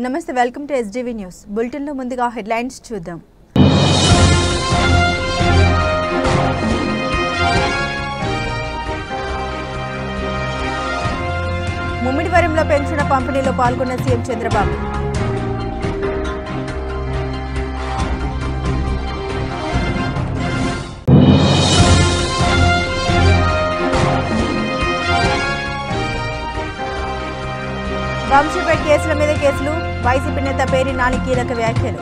నమస్తే welcome to SDV news bulletin లో ముందుగా హెడ్లైన్స్ చూద్దాం. ముమ్మిడివరంలో పెన్షన్ పంపిణీలో పాల్గొన్న సీఎం చంద్రబాబు. వంశీపేట్ కేసుల మీద కేసులు, వైసీపీ నేత పేరి నాని కీలక వ్యాఖ్యలు.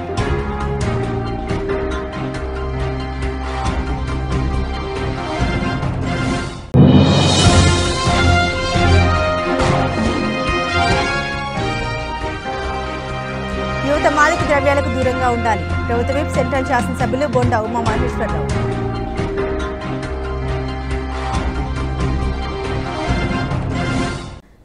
యువత మాదక ద్రవ్యాలకు దూరంగా ఉండాలి, ప్రభుత్వ విప్ సెంట్రల్ శాసనసభ్యులు బొండా ఉమా మహేశ్వరరావు.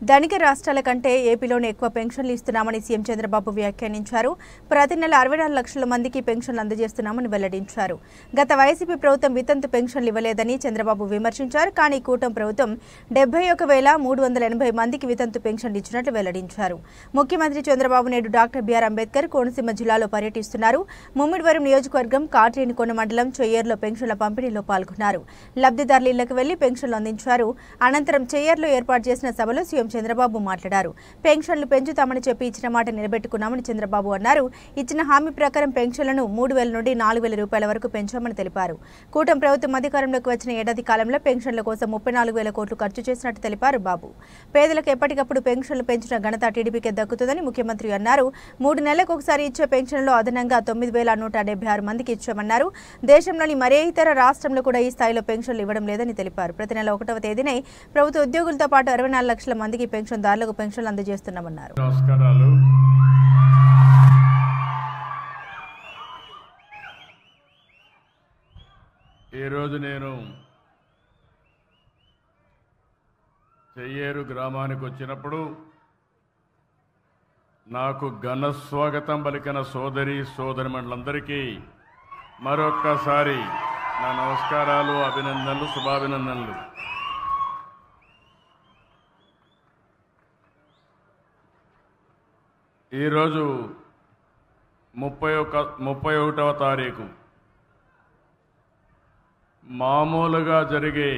ధనిక రాష్ట్రాల కంటే ఏపీలోనే ఎక్కువ పెన్షన్లు ఇస్తున్నామని సీఎం చంద్రబాబు వ్యాఖ్యానించారు. ప్రతి నెల 64 లక్షల మందికి పెన్షన్లు అందజేస్తున్నామని వెల్లడించారు. గత వైసీపీ ప్రభుత్వం వితంతు పెన్షన్లు ఇవ్వలేదని చంద్రబాబు విమర్శించారు. కానీ కూటమి ప్రభుత్వం 71,380 మందికి వితంతు పెన్షన్లు ఇచ్చినట్లు వెల్లడించారు. ముఖ్యమంత్రి చంద్రబాబు నేడు డాక్టర్ బిఆర్ అంబేద్కర్ కోనసీమ జిల్లాలో పర్యటిస్తున్నారు. ముమ్మిడివరం నియోజకవర్గం కాట్రేనికొండ మండలం చెయ్యేరులో పెన్షన్ల పంపిణీలో పాల్గొన్నారు. లబ్ధిదారుల ఇళ్లకు వెళ్లి పెన్షన్లు అందించారు. అనంతరం చెయ్యేరులో ఏర్పాటు చేసిన సభలో సీఎం చంద్రబాబు మాట్లాడారు. పెన్షన్లు పెంచుతామని చెప్పి ఇచ్చిన మాట నిలబెట్టుకున్నామని చంద్రబాబు అన్నారు. ఇచ్చిన హామీ ప్రకారం పెన్షన్లను 3,000 నుండి 4,000 రూపాయల వరకు పెంచామని తెలిపారు. కూటమి ప్రభుత్వం అధికారంలోకి వచ్చిన ఏడాది కాలంలో పెన్షన్ల కోసం 34,000 కోట్లు ఖర్చు చేసినట్టు తెలిపారు బాబు. పేదలకు ఎప్పటికప్పుడు పెన్షన్లు పెంచిన ఘనత టీడీపీకే దక్కుతుందని ముఖ్యమంత్రి అన్నారు. 3 నెలలకు ఒకసారి ఇచ్చే పెన్షన్లో అదనంగా 9,176 మందికి ఇచ్చామన్నారు. దేశంలోని మరే ఇతర రాష్ట్రంలో కూడా ఈ స్థాయిలో పెన్షన్లు ఇవ్వడం లేదని తెలిపారు. ప్రతి నెల 1వ తేదీనే ప్రభుత్వ ఉద్యోగులతో పాటు 64 లక్షల మందికి పెన్షన్దారులకు పెన్షన్లు అందజేస్తున్నామన్నారు. నమస్కారాలు. ఈరోజు నేను చెయ్యేరు గ్రామానికి వచ్చినప్పుడు నాకు ఘన స్వాగతం పలికిన సోదరిమణులందరికీ మరొక్కసారి నా నమస్కారాలు, అభినందనలు, శుభాభినందనలు. ఈరోజు 31వ తారీఖు మామూలుగా జరిగే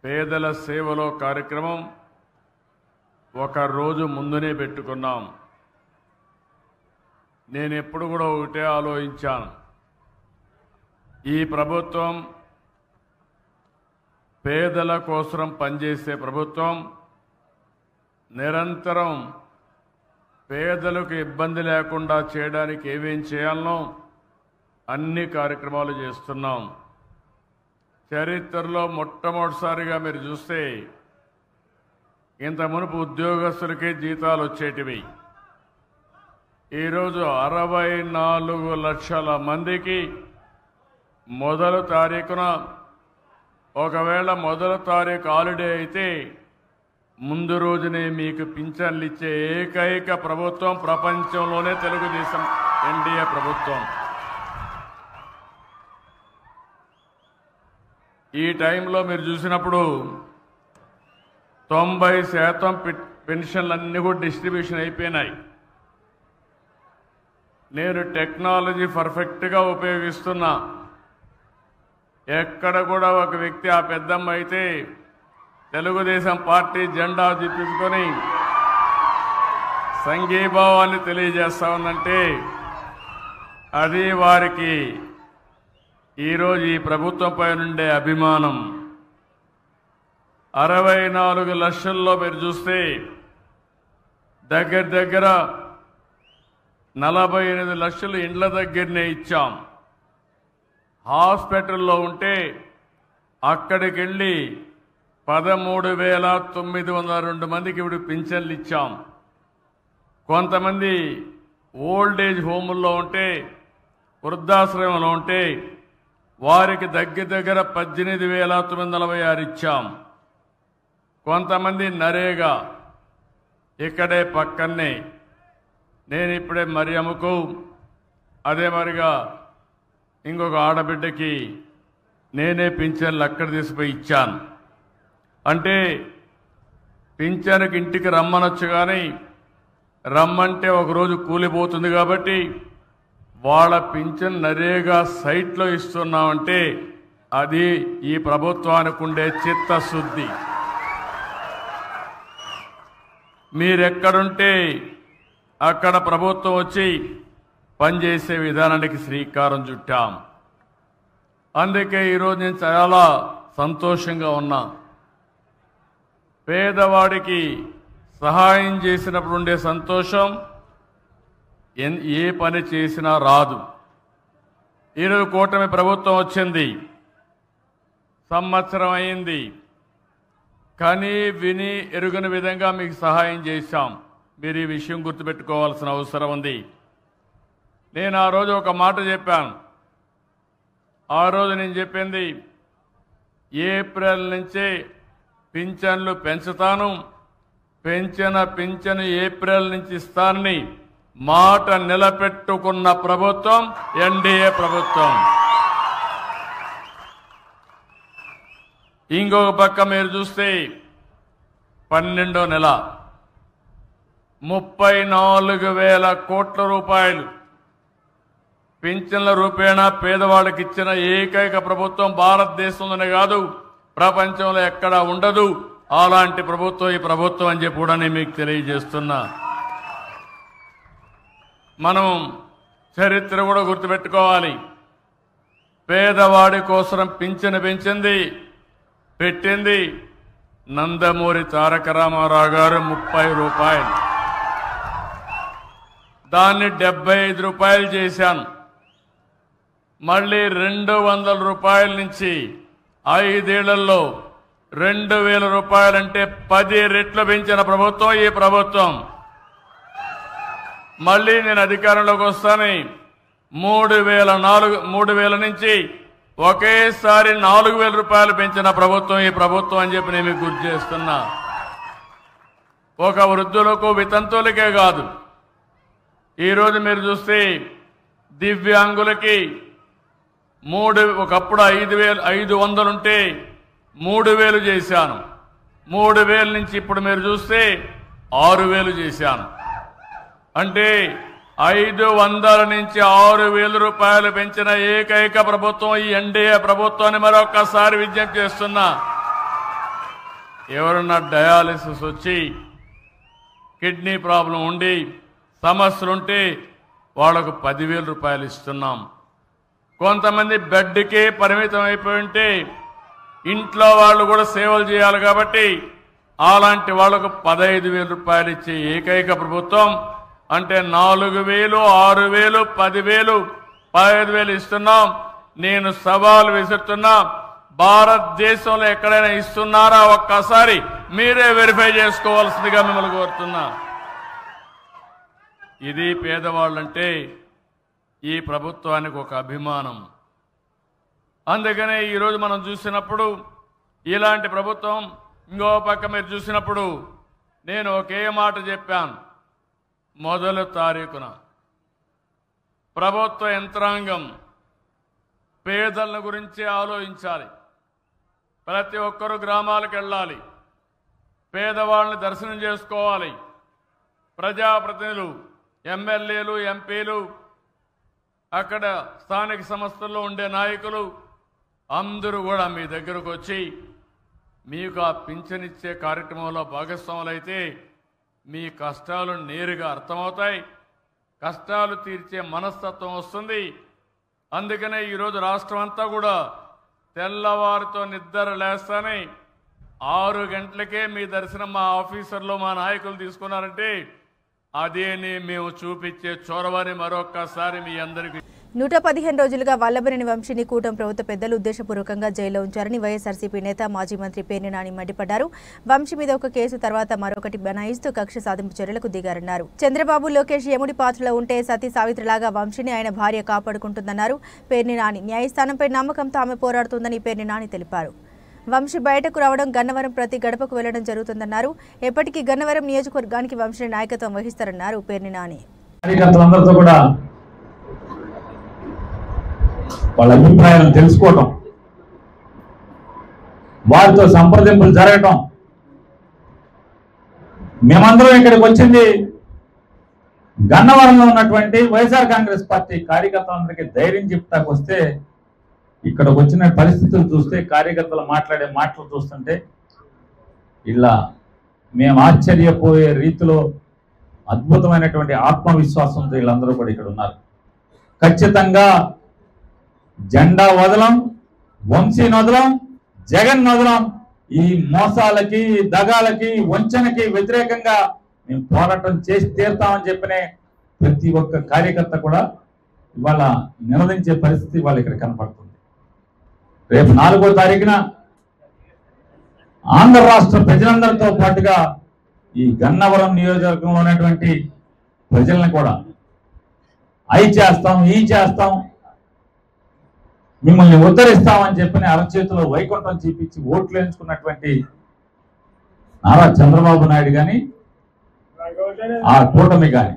పేదల సేవలో కార్యక్రమం ఒక రోజు ముందునే పెట్టుకున్నాం. నేను ఎప్పుడు కూడా ఒకటే ఆలోచించాను, ఈ ప్రభుత్వం పేదల కోసం పనిచేసే ప్రభుత్వం, నిరంతరం పేదలకు ఇబ్బంది లేకుండా చేయడానికి ఏమేం చేయాలనో అన్ని కార్యక్రమాలు చేస్తున్నాం. చరిత్రలో మొట్టమొదటిసారిగా మీరు చూస్తే ఇంత మునుపు ఉద్యోగస్తులకే జీతాలు వచ్చేటివి. ఈరోజు 64 లక్షల మందికి మొదటి తారీఖున, ఒకవేళ మొదటి తారీఖు హాలిడే అయితే ముందు రోజునే మీకు పింఛన్లు ఇచ్చే ఏకైక ప్రభుత్వం ప్రపంచంలోనే తెలుగుదేశం ఎన్డీఏ ప్రభుత్వం. ఈ టైంలో మీరు చూసినప్పుడు 90% పెన్షన్లన్నీ కూడా డిస్ట్రిబ్యూషన్ అయిపోయినాయి. నేను టెక్నాలజీ పర్ఫెక్ట్గా ఉపయోగిస్తున్నా. ఎక్కడ కూడా ఒక వ్యక్తి, ఆ పెద్దమ్మ అయితే తెలుగుదేశం పార్టీ జెండా చూపించుకొని సంఘీభావాన్ని తెలియజేస్తా ఉందంటే అది వారికి ఈరోజు ఈ ప్రభుత్వంపై నుండే అభిమానం. 64 లక్షల్లో మీరు చూస్తే దగ్గర 48 లక్షలు ఇండ్ల దగ్గరనే ఇచ్చాం. హాస్పిటల్లో ఉంటే అక్కడికి వెళ్ళి 13,902 మందికి ఇప్పుడు పింఛన్లు ఇచ్చాం. కొంతమంది ఓల్డ్ ఏజ్ హోముల్లో ఉంటే, వృద్ధాశ్రమంలో ఉంటే వారికి దగ్గర 18,946 ఇచ్చాం. కొంతమంది నరేగా ఇక్కడే పక్కనే, నేను ఇప్పుడే మరియమ్మకు, అదే మరిగా ఇంకొక ఆడబిడ్డకి నేనే పింఛన్లు అక్కడ తీసిపోయి ఇచ్చాను. అంటే పింఛన్కి ఇంటికి రమ్మనొచ్చు కానీ రమ్మంటే ఒకరోజు కూలిపోతుంది కాబట్టి వాళ్ళ పింఛన్ నరేగా సైట్లో ఇస్తున్నామంటే అది ఈ ప్రభుత్వానికి ఉండే చిత్తశుద్ధి. మీరెక్కడుంటే అక్కడ ప్రభుత్వం వచ్చి పనిచేసే విధానానికి శ్రీకారం చుట్టాం. అందుకే ఈరోజు నేను చాలా సంతోషంగా ఉన్నా. పేదవాడికి సహాయం చేసినప్పుడు ఉండే సంతోషం ఏ పని చేసినా రాదు. ఈరోజు కూటమి ప్రభుత్వం వచ్చింది, సంవత్సరం అయింది. కానీ విని ఎరుగని విధంగా మీకు సహాయం చేశాం. మీరు ఈ విషయం గుర్తుపెట్టుకోవాల్సిన అవసరం ఉంది. నేను ఆ రోజు ఒక మాట చెప్పాను. ఆ రోజు నేను చెప్పింది ఏప్రిల్ నుంచే పింఛన్లు పెంచుతాను, పింఛను ఏప్రిల్ నుంచి ఇస్తానని మాట నిలబెట్టుకున్న ప్రభుత్వం ఎన్డీఏ ప్రభుత్వం. ఇంకొక పక్క మీరు చూస్తే 12వ నెల 34,000 కోట్ల రూపాయలు పింఛన్ల రూపేణా పేదవాళ్ళకి ఇచ్చిన ఏకైక ప్రభుత్వం భారతదేశంలోనే కాదు, ప్రపంచంలో ఎక్కడా ఉండదు. అలాంటి ప్రభుత్వం ఈ ప్రభుత్వం అని చెప్పి కూడా నేను మీకు తెలియజేస్తున్నా. మనం చరిత్ర కూడా గుర్తుపెట్టుకోవాలి. పేదవాడి కోసం పింఛను పెట్టింది నందమూరి తారక రామారావు గారు 30 రూపాయలు. దాన్ని 75 రూపాయలు చేశాను. మళ్ళీ 200 రూపాయల నుంచి 5 ఏళ్లలో 2,000 రూపాయలంటే 10 రెట్లు పెంచిన ప్రభుత్వం ఈ ప్రభుత్వం. మళ్ళీ నేను అధికారంలోకి వస్తాను 3,000 నుంచి ఒకేసారి 4,000 రూపాయలు పెంచిన ప్రభుత్వం ఈ ప్రభుత్వం అని చెప్పి నేను మీకు గుర్తు చేస్తున్నా. ఒక వృద్ధులకు వితంతువులకే కాదు, ఈరోజు మీరు చూస్తే దివ్యాంగులకి ఒకప్పుడు 5,500 ఉంటే 3,000 చేశాను. 3,000 నుంచి ఇప్పుడు మీరు చూస్తే 6,000 చేశాను. అంటే 500 నుంచి 6,000 రూపాయలు పెంచిన ఏకైక ప్రభుత్వం ఈ ఎన్డీఏ ప్రభుత్వాన్ని మరొకసారి విజ్ఞప్తి చేస్తున్నా. ఎవరన్నా డయాలిసిస్ వచ్చి కిడ్నీ ప్రాబ్లం ఉండి సమస్యలుంటే వాళ్లకు 10,000 రూపాయలు ఇస్తున్నాం. కొంతమంది బెడ్కే పరిమితం అయిపోయి ఉంటే ఇంట్లో వాళ్ళు కూడా సేవలు చేయాలి కాబట్టి అలాంటి వాళ్లకు 15,000 రూపాయలు ఇచ్చే ఏకైక ప్రభుత్వం. అంటే 4,000, 6,000, 10,000, 15,000 ఇస్తున్నాం. నేను సవాల్ విసురుతున్నా, భారతదేశంలో ఎక్కడైనా ఇస్తున్నారా ఒక్కసారి మీరే వెరిఫై చేసుకోవాల్సిందిగా మిమ్మల్ని కోరుతున్నా. ఇది పేదవాళ్ళంటే ఈ ప్రభుత్వానికి ఒక అభిమానం. అందుకనే ఈరోజు మనం చూసినప్పుడు ఇలాంటి ప్రభుత్వం, ఇంకో పక్క మీరు చూసినప్పుడు నేను ఒకే మాట చెప్పాను. మొదటి తారీఖున ప్రభుత్వ యంత్రాంగం పేదల గురించి ఆలోచించాలి. ప్రతి ఒక్కరూ గ్రామాలకు వెళ్ళాలి, పేదవాళ్ళని దర్శనం చేసుకోవాలి. ప్రజాప్రతినిధులు, ఎమ్మెల్యేలు, ఎంపీలు, అక్కడ స్థానిక సంస్థల్లో ఉండే నాయకులు అందరూ కూడా మీ దగ్గరకు వచ్చి మీకు ఆ పింఛనిచ్చే కార్యక్రమంలో భాగస్వాములైతే మీ కష్టాలు నేరుగా అర్థమవుతాయి, కష్టాలు తీర్చే మనస్తత్వం వస్తుంది. అందుకనే ఈరోజు రాష్ట్రం అంతా కూడా తెల్లవారితో నిద్ర లేస్తానే 6 గంటలకే మీ దర్శనం మా ఆఫీసర్లు, మా నాయకులు తీసుకున్నారంటే అదేని మేము చూపించే చొరవని మరొక్కసారి మీ అందరికీ. 115 రోజులుగా వల్లభనేని వంశీని కూటమి ప్రభుత్వ పెద్దలు ఉద్దేశపూర్వకంగా జైల్లో ఉంచారని వైఎస్ఆర్సీపీ నేత మాజీ మంత్రి పేర్ని నాని మండిపడ్డారు. వంశీ మీద ఒక కేసు తర్వాత మరొకటి బనాయిస్తూ కక్ష సాధింపు చర్యలకు దిగారన్నారు. చంద్రబాబు, లోకేష్ యముడి పాత్రలో ఉంటే సతీ సావిత్రిలాగా వంశీని ఆయన భార్య కాపాడుకుంటుందన్నారు పేర్ని నాని. న్యాయస్థానంపై నమ్మకంతో ఆమె పోరాడుతుందని పేర్ని నాని తెలిపారు. వంశీ బయటకు రావడం, గన్నవరం ప్రతి గడపకు వెళ్లడం జరుగుతుందన్నారు. ఎప్పటికీ గన్నవరం నియోజకవర్గానికి వంశీ నాయకత్వం వహిస్తారన్నారు పేర్ని నాని. వాళ్ళ అభిప్రాయాలను తెలుసుకోవటం, వారితో సంప్రదింపులు జరగటం. మేమందరం ఇక్కడికి వచ్చింది గన్నవరంలో ఉన్నటువంటి వైఎస్ఆర్ కాంగ్రెస్ పార్టీ కార్యకర్తలందరికీ ధైర్యం చెప్తాకు వస్తే ఇక్కడ వచ్చిన పరిస్థితులు చూస్తే కార్యకర్తలు మాట్లాడే మాటలు చూస్తుంటే ఇలా మేము ఆశ్చర్యపోయే రీతిలో అద్భుతమైనటువంటి ఆత్మవిశ్వాసంతో వీళ్ళందరూ కూడా ఇక్కడ ఉన్నారు. ఖచ్చితంగా జెండా వదలం, వంశీ వదలం, జగన్ వదలం. ఈ మోసాలకి, దగాలకి, వంచనకి వ్యతిరేకంగా మేము పోరాటం చేసి తీరుతామని చెప్పినే ప్రతి ఒక్క కార్యకర్త కూడా ఇవాళ నిలదించే పరిస్థితి వాళ్ళు ఇక్కడ కనపడుతుంది. రేపు 4వ తారీఖున ఆంధ్ర రాష్ట్ర ప్రజలందరితో పాటుగా ఈ గన్నవరం నియోజకవర్గంలో ఉన్నటువంటి ప్రజలను కూడా అయి చేస్తాం, ఈ చేస్తాం, మిమ్మల్ని ఉద్ధరిస్తామని చెప్పిన అరచేతిలో వైకుంఠం చూపించి ఓట్లు వేయించుకున్నటువంటి నారా చంద్రబాబు నాయుడు కానీ ఆ కూటమి కానీ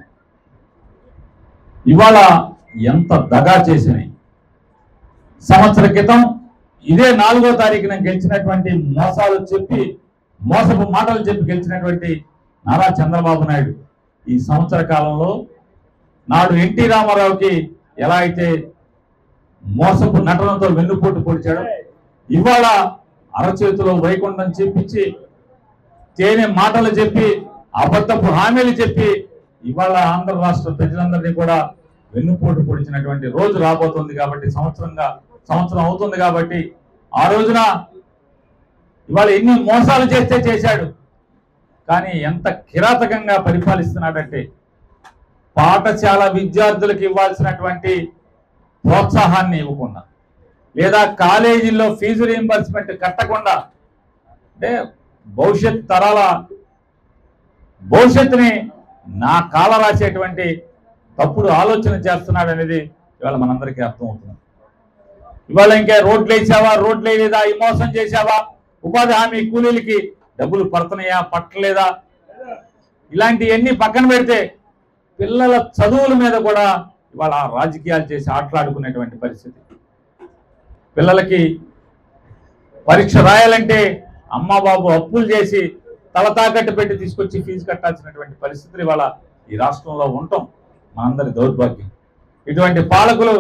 ఇవాళ ఎంత దగా చేసినాయి. సంవత్సర క్రితం ఇదే 4వ తారీఖున గెలిచినటువంటి మోసాలు చెప్పి, మోసపు మాటలు చెప్పి గెలిచినటువంటి నారా చంద్రబాబు నాయుడు ఈ సంవత్సర కాలంలో నాడు ఎన్టీ రామారావుకి ఎలా అయితే మోసపు నటనతో వెన్నుపోటు పొడిచాడు, ఇవాళ అరచేతిలో వైకుంఠం చెప్పించి, తేనె మాటలు చెప్పి, అబద్ధపు హామీలు చెప్పి ఇవాళ ఆంధ్ర రాష్ట్ర ప్రజలందరినీ కూడా వెన్నుపోటు పొడిచినటువంటి రోజు రాబోతుంది. కాబట్టి సంవత్సరం అవుతుంది. కాబట్టి ఆ రోజున ఇవాళ ఎన్ని మోసాలు చేస్తే చేశాడు, కానీ ఎంత కిరాతకంగా పరిపాలిస్తున్నాడంటే పాఠశాల విద్యార్థులకు ఇవ్వాల్సినటువంటి ప్రోత్సాహాన్ని ఇవ్వకుండా, లేదా కాలేజీల్లో ఫీజు రీయింబర్స్మెంట్ కట్టకుండా, అంటే భవిష్యత్ తరాల భవిష్యత్తుని నా కాల రాసేటువంటి తప్పుడు ఆలోచన చేస్తున్నాడు అనేది ఇవాళ మనందరికీ అర్థమవుతుంది. ఇవాళ ఇంకా రోడ్లు వేసావా, రోడ్లు వేయలేదా, ఈ మోసం చేసావా, ఉపాధి హామీ కూలీలకి డబ్బులు పడుతున్నాయా, పట్టలేదా, ఇలాంటివన్నీ పక్కన పెడితే పిల్లల చదువుల మీద కూడా ఇవాళ రాజకీయాలు చేసి ఆటలాడుకునేటువంటి పరిస్థితి. పిల్లలకి పరీక్ష రాయాలంటే అమ్మా బాబు అప్పులు చేసి తల తాకట్టు పెట్టి తీసుకొచ్చి ఫీజు కట్టాల్సినటువంటి పరిస్థితులు ఇవాళ ఈ రాష్ట్రంలో ఉండటం మనందరి దౌర్భాగ్యం. ఇటువంటి పాలకులు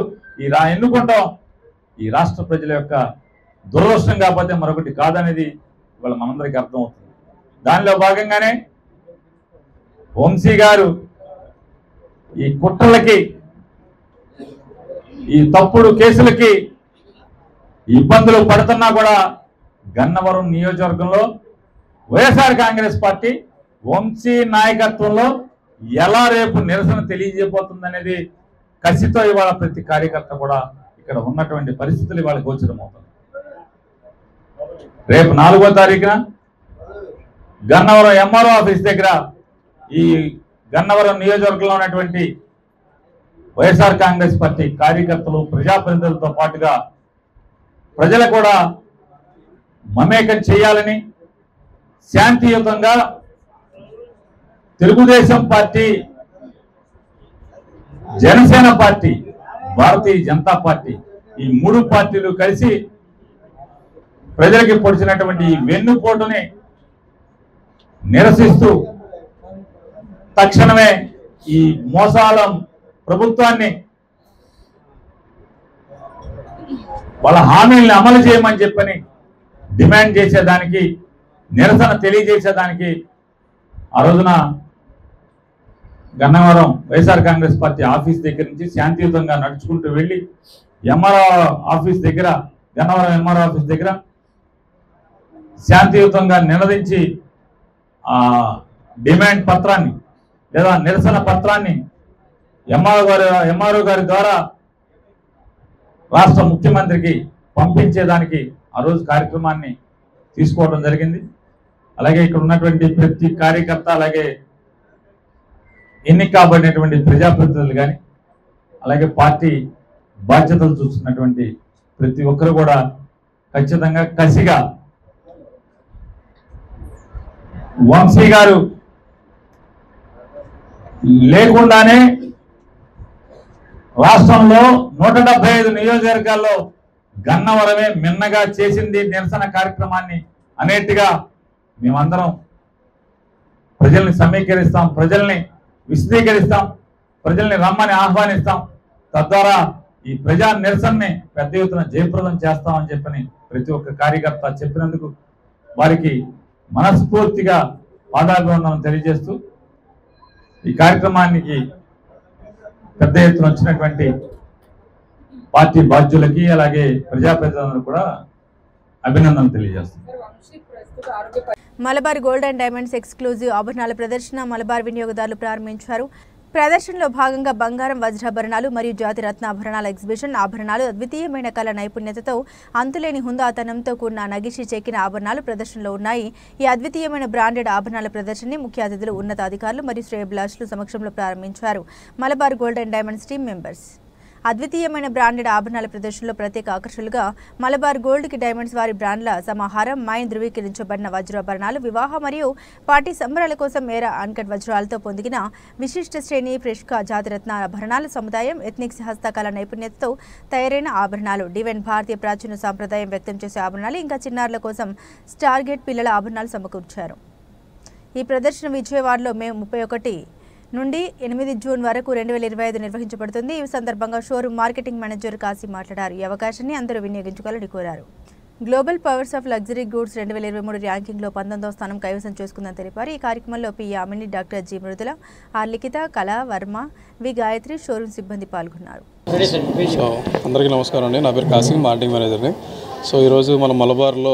ఎన్నుకుంటాం ఈ రాష్ట్ర ప్రజల యొక్క దురదృష్టం కాకపోతే మరొకటి కాదనేది ఇవాళ మనందరికీ అర్థమవుతుంది. దానిలో భాగంగానే వంశీ గారు ఈ కుట్రలకి, ఈ తప్పుడు కేసులకి ఇబ్బందులు పడుతున్నా కూడా గన్నవరం నియోజకవర్గంలో వైఎస్ఆర్ కాంగ్రెస్ పార్టీ వంశీ నాయకత్వంలో ఎలా రేపు నిరసన తెలియజేయబోతుంది అనేది కసితో ఇవాళ ప్రతి కార్యకర్త కూడా ఇక్కడ ఉన్నటువంటి పరిస్థితులు ఇవాళ గోచరమవుతుంది. రేపు 4వ తారీఖున గన్నవరం ఎంఆర్ఓ ఆఫీస్ దగ్గర ఈ గన్నవరం నియోజకవర్గంలో ఉన్నటువంటి వైఎస్ఆర్ కాంగ్రెస్ పార్టీ కార్యకర్తలు, ప్రజాప్రతినిధులతో పాటుగా ప్రజలు కూడా మమేకం చేయాలని, శాంతియుతంగా Telugu Desam party, Janasena party, Bharatiya Janata party ఈ 3 పార్టీలు కలిసి ప్రజలకి పొడిచినటువంటి వెన్నుపోటుని నిరసిస్తూ తక్షణమే ఈ మోసాల ప్రభుత్వాన్ని వాళ్ళ హామీల్ని అమలు చేయమని చెప్పని డిమాండ్ చేసేదానికి, నిరసన తెలియజేసేదానికి ఆ రోజున గన్నవరం వైఎస్ఆర్ కాంగ్రెస్ పార్టీ ఆఫీస్ దగ్గర నుంచి శాంతియుతంగా నడుచుకుంటూ వెళ్ళి ఎంఆర్ఓ ఆఫీస్ దగ్గర, గన్నవరం ఎంఆర్ఓ ఆఫీస్ దగ్గర శాంతియుతంగా నిలదించి ఆ డిమాండ్ పత్రాన్ని లేదా నిరసన పత్రాన్ని ఎంఆర్ఓ గారి ద్వారా రాష్ట్ర ముఖ్యమంత్రికి పంపించేదానికి ఆ రోజు కార్యక్రమాన్ని తీసుకోవడం జరిగింది. అలాగే ఇక్కడ ఉన్నటువంటి ప్రతి కార్యకర్త, అలాగే ఎన్నిక కాబడినటువంటి ప్రజాప్రతినిధులు కానీ, అలాగే పార్టీ బాధ్యతలు చూస్తున్నటువంటి ప్రతి ఒక్కరు కూడా ఖచ్చితంగా కసిగా వంశీ గారు లేకుండానే రాష్ట్రంలో 175 నియోజకవర్గాల్లో గన్నవరమే మిన్నగా చేసింది నిరసన కార్యక్రమాన్ని అనేట్టుగా మేమందరం ప్రజల్ని సమీకరిస్తాం, ప్రజల్ని విశదీకరిస్తాం. ప్రజల్ని రమ్మని ఆహ్వానిస్తాం. తద్వారా ఈ ప్రజా నిరసనని పెద్ద ఎత్తున జయప్రదం చేస్తామని చెప్పని ప్రతి ఒక్క కార్యకర్త చెప్పినందుకు వారికి మనస్ఫూర్తిగా పాదాభివందనం తెలియజేస్తూ ఈ కార్యక్రమానికి పెద్ద ఎత్తున వచ్చినటువంటి పార్టీ బాధ్యులకి అలాగే ప్రజాప్రతినిధులకు కూడా అభినందనలు తెలియజేస్తున్నాను. Malabar gold and diamonds exclusive ఆభరణాల ప్రదర్శన మలబార్ వినియోగదారులు ప్రారంభించారు. ప్రదర్శనలో భాగంగా బంగారం, వజ్రాభరణాలు మరియు జాతి రత్నాభరణాల ఎగ్జిబిషన్. ఆభరణాలు అద్వితీయమైన కళ నైపుణ్యతతో అంతులేని హుందాతనంతో కూడిన నగిషి చెక్కిన ఆభరణాలు ప్రదర్శనలో ఉన్నాయి. ఈ అద్వితీయమైన బ్రాండెడ్ ఆభరణాల ప్రదర్శనని ముఖ్య అతిథులు, ఉన్నతాధికారులు మరియు శ్రేయోభిలాషుల సమక్షంలో ప్రారంభించారు Malabar gold and diamonds team members. అద్వితీయమైన బ్రాండెడ్ ఆభరణాల ప్రదర్శనలో ప్రత్యేక ఆకర్షణలుగా మలబార్ గోల్డ్కి డైమండ్స్ వారి బ్రాండ్ల సమాహారం, మైన్ ధృవీకరించబడిన వజ్రాభరణాలు, వివాహ మరియు పార్టీ సంబరాల కోసం మేరా అన్కట్ వజ్రాలతో పొందిన విశిష్ట శ్రేణి ఫ్రెష్గా జాతిరత్న ఆభరణాల సముదాయం, ఎథ్నిక్స్ హస్తకళ నైపుణ్యతతో తయారైన ఆభరణాలు, డివైన్ భారతీయ ప్రాచీన సాంప్రదాయం వ్యక్తం చేసే ఆభరణాలు, ఇంకా చిన్నారుల కోసం స్టార్గేట్ పిల్లల ఆభరణాలు సమకూర్చారు. ఈ ప్రదర్శన విజయవాడలో మే 31 నుండి 8 జూన్ వరకు 2025 నిర్వహించబడుతుంది. ఈ సందర్భంగా షోరూమ్ మార్కెటింగ్ మేనేజర్ కాశీ మాట్లాడారు. ఈ అవకాశాన్ని అందరూ వినియోగించుకోవాలని కోరారు. Global powers of luxury goods 2023 ర్యాంకింగ్లో 19వ స్థానం కైవసం చేసుకుందని తెలిపారు. ఈ కార్యక్రమంలో P Yamini, doctor G Mrudula, R Likhitha, Kala Varma, వి గాయత్రి షోరూమ్ సిబ్బంది పాల్గొన్నారు. సో అందరికీ నమస్కారం అండి. నా పేరు కాశీ, మార్కెటింగ్ మేనేజర్ని. సో ఈరోజు మన మలబార్లో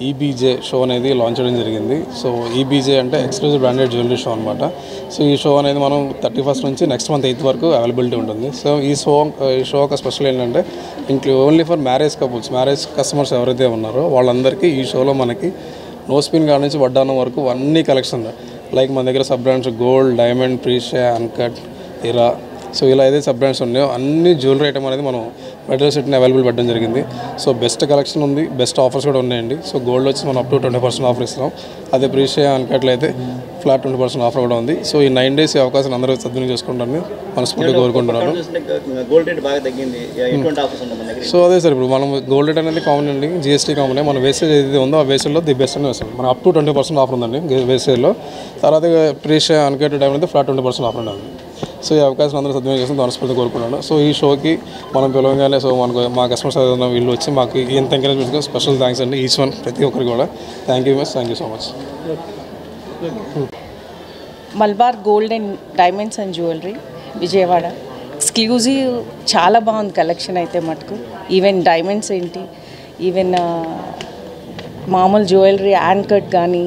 ఈబీజే షో అనేది లాంచ్ చేయడం జరిగింది. సో ఈబీజే అంటే ఎక్స్క్లూజివ్ బ్రాండెడ్ జ్యువెలరీ షో అనమాట. సో ఈ షో అనేది మనం 31st నుంచి నెక్స్ట్ మంత్ 8th వరకు అవైలబిలిటీ ఉంటుంది. సో ఈ షో ఒక స్పెషల్ ఏంటంటే only for marriage couples, marriage customers ఎవరైతే ఉన్నారో వాళ్ళందరికీ ఈ షోలో మనకి నో స్పిన్ కాడ నుంచి వడ్డానం వరకు అన్ని కలెక్షన్ లైక్ మన దగ్గర sub brands gold, diamond, Precia, uncut, Era, so ఇలా ఏదైతే సబ్ బ్రాండ్స్ ఉన్నాయో అన్ని జ్యువెలరీ ఐటమ్ అనేది మనం మెటీరియల్ సెట్ని అవైలబుల్ పెట్టడం జరిగింది. సో బెస్ట్ కలెక్షన్ ఉంది, బెస్ట్ ఆఫర్స్ కూడా ఉన్నాయండి. సో గోల్డ్ వచ్చి మనం అప్ టు 20% ఆఫర్ ఇస్తున్నాం. అదే ప్రీషియా, అన్కట్లో అయితే ఫ్లాట్ 20% ఆఫర్ కూడా ఉంది. సో ఈ 9 days అవకాశం అందరూ సద్వినియోగం చేసుకుంటారని మనస్ఫూర్తిగా కోరుకుంటున్నాను. సో అదే సార్, ఇప్పుడు మనం గోల్డ్ రేట్ అనేది కామన్ అండి, జిఎస్టీ కామన్. మన వేసేజ్ ఏదైతే ఉందో ఆ వేసేజ్లో ది బెస్ట్ అని వస్తుంది. మనం అప్ టు 20% ఆఫర్ ఉందండి వేసేజ్లో. తర్వాత ప్రీషియా, అన్కట్ డైమండ్ అయితే ఫ్లాట్ 20% ఆఫర్ ఉంది. సో ఈ అవకాశం అందరూ సద్వినియోగం చేసి మనస్ఫూర్తిగా కోరుకుంటున్నాను. సో ఈ షోకి మనం పిలవగానే సో మనకు మా కస్టమర్స్ ఏదైనా వీళ్ళు వచ్చి మాకు ఎంత ఎంకరేజ్మెంట్గా స్పెషల్ థ్యాంక్స్ అండి ఈచ్ వన్, ప్రతి ఒక్కరికి కూడా thank you so much. Malabar gold and diamonds and jewellery Vijayawada exclusive, చాలా బాగుంది కలెక్షన్ అయితే మటుకు. ఈవెన్ డైమండ్స్ ఏంటి, ఈవెన్ మామూలు జ్యువెలరీ, యాన్కట్ కానీ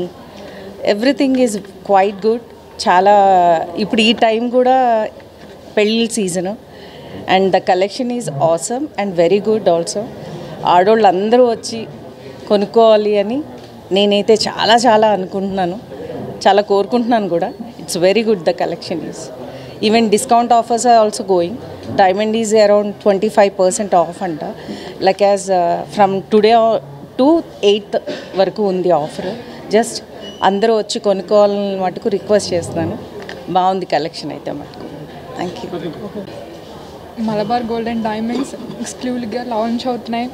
ఎవ్రీథింగ్ ఈజ్ క్వైట్ గుడ్. చాలా ఇప్పుడు ఈ టైం కూడా పెళ్ళి season and the collection is awesome and very good also. ఆడవాళ్ళు అందరూ వచ్చి కొనుక్కోవాలి అని నేనైతే చాలా చాలా అనుకుంటున్నాను, చాలా కోరుకుంటున్నాను కూడా. It's very good, the collection is. Even discount offers are also going. Diamond is around 25% off అంట. Like as from today to 8th వరకు ఉంది ఆఫర్. జస్ట్ అందరూ వచ్చి కొనుక్కోవాలని మటుకు రిక్వెస్ట్ చేస్తున్నాను. బాగుంది కలెక్షన్ అయితే మటుకు. Thank you. Malabar gold and diamonds ఎక్స్క్లూజివ్గా లాంచ్ అవుతున్నాయి.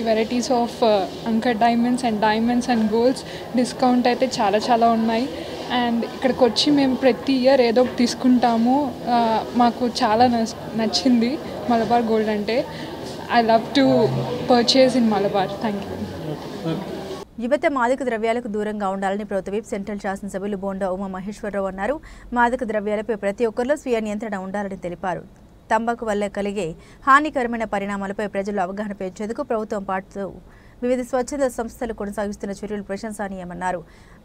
Varieties of anchor diamonds and golds discount అయితే చాలా ఉన్నాయి. అండ్ ఇక్కడికి వచ్చి మేము ప్రతి ఇయర్ ఏదో ఒకటి తీసుకుంటాము. మాకు చాలా నచ్చింది మలబార్ గోల్డ్ అంటే. I love to purchase in Malabar. Thank you. యువత మాదక ద్రవ్యాలకు దూరంగా ఉండాలని ప్రభుత్వ విప్ సెంట్రల్ శాసనసభ్యులు బోండా ఉమా మహేశ్వరరావు అన్నారు. మాదక ద్రవ్యాలపై ప్రతి ఒక్కరిలో స్వీయ నియంత్రణ ఉండాలని తెలిపారు. తంబాకు వల్ల కలిగే హానికరమైన పరిణామాలపై ప్రజలు అవగాహన పెంచేందుకు ప్రభుత్వం పాటు వివిధ స్వచ్ఛంద సంస్థలు కొనసాగిస్తున్న చర్యలు ప్రశంసనీయమన్నారు.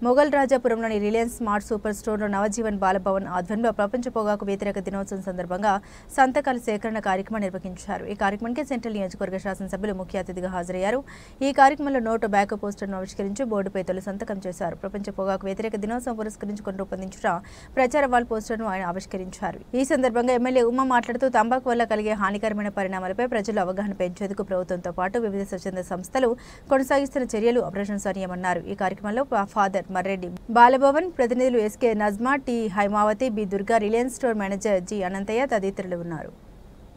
మొఘల్ రాజాపురంలోని రిలయన్స్ స్మార్ట్ సూపర్ స్టోర్లో నవజీవన్ బాలభవన్ ఆధ్వర్యంలో ప్రపంచ పొగాకు వ్యతిరేక దినోత్సవం సందర్భంగా సంతకాల సేకరణ కార్యక్రమం నిర్వహించారు. ఈ కార్యక్రమానికి సెంట్రల్ నియోజకవర్గ శాసనసభ్యులు ముఖ్య అతిథిగా హాజరయ్యారు. ఈ కార్యక్రమంలో నో టొబాకో పోస్టర్ను ఆవిష్కరించి బోర్డుపై తొలి సంతకం చేశారు. ప్రపంచ పొగాకు వ్యతిరేక దినోత్సవం పురస్కరించుకుని రూపొందించిన ప్రచార వాల్ పోస్టర్ను ఆయన ఆవిష్కరించారు. ఈ సందర్భంగా ఎమ్మెల్యే ఉమా మాట్లాడుతూ తంబాకు వల్ల కలిగే హానికరమైన పరిణామాలపై ప్రజలు అవగాహన పెంచేందుకు ప్రభుత్వంతో పాటు వివిధ స్వచ్ఛంద సంస్థలు కొనసాగిస్తున్న చర్యలు ప్రశంసనీయమన్నారు. ఈ కార్యక్రమంలో ఫాదర్ మర్రెడ్డి బాలభవన్ ప్రతినిధులు SK Najma, T Haimavathi, B Durga, Reliance store manager G Anantaiah తదితరులు ఉన్నారు.